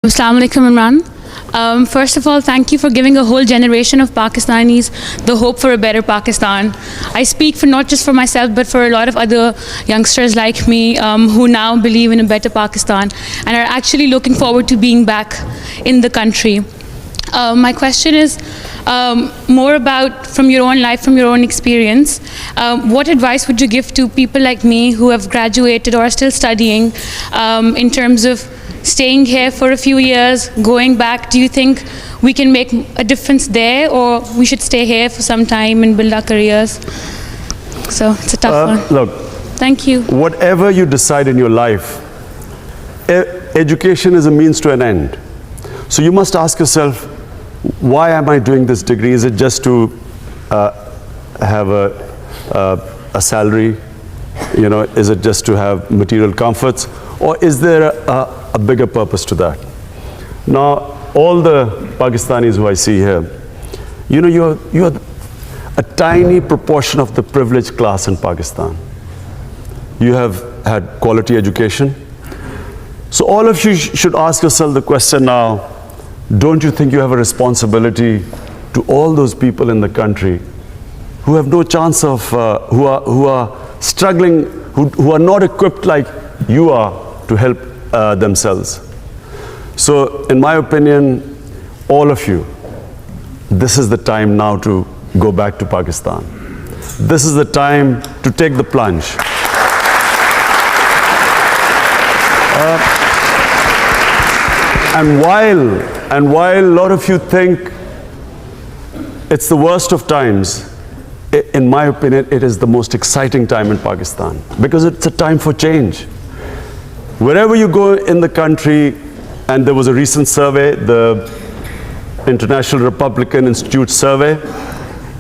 Assalamu alaikum, Imran. First of all, thank you for giving a whole generation of Pakistanis the hope for a better Pakistan. I speak for not just for myself, but for a lot of other youngsters like me who now believe in a better Pakistan and are actually looking forward to being back in the country. My question is more about from your own life, from your own experience. What advice would you give to people like me who have graduated or are still studying in terms of staying here for a few years, going back? Do you think we can make a difference there, or we should stay here for some time and build our careers? So it's a tough one. Look, thank you. Whatever you decide in your life, education is a means to an end. So you must ask yourself, why am I doing this degree? Is it just to have a salary? You know, is it just to have material comforts? Or is there a bigger purpose to that? Now, all the Pakistanis who I see here, you know, you're a tiny proportion of the privileged class in Pakistan. You have had quality education. So all of you should ask yourself the question now, don't you think you have a responsibility to all those people in the country who have no chance of, who are struggling, who are not equipped like you are to help themselves? So in my opinion, all of you, this is the time now to go back to Pakistan. This is the time to take the plunge. And while a lot of you think it's the worst of times, in my opinion, it is the most exciting time in Pakistan, because it's a time for change. Wherever you go in the country, and there was a recent survey, the International Republican Institute survey,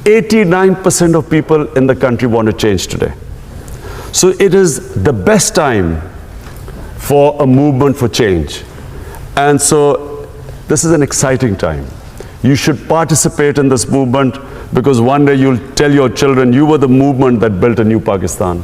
89% of people in the country want to change today. So it is the best time for a movement for change. And so this is an exciting time. You should participate in this movement, because one day you'll tell your children you were the movement that built a new Pakistan.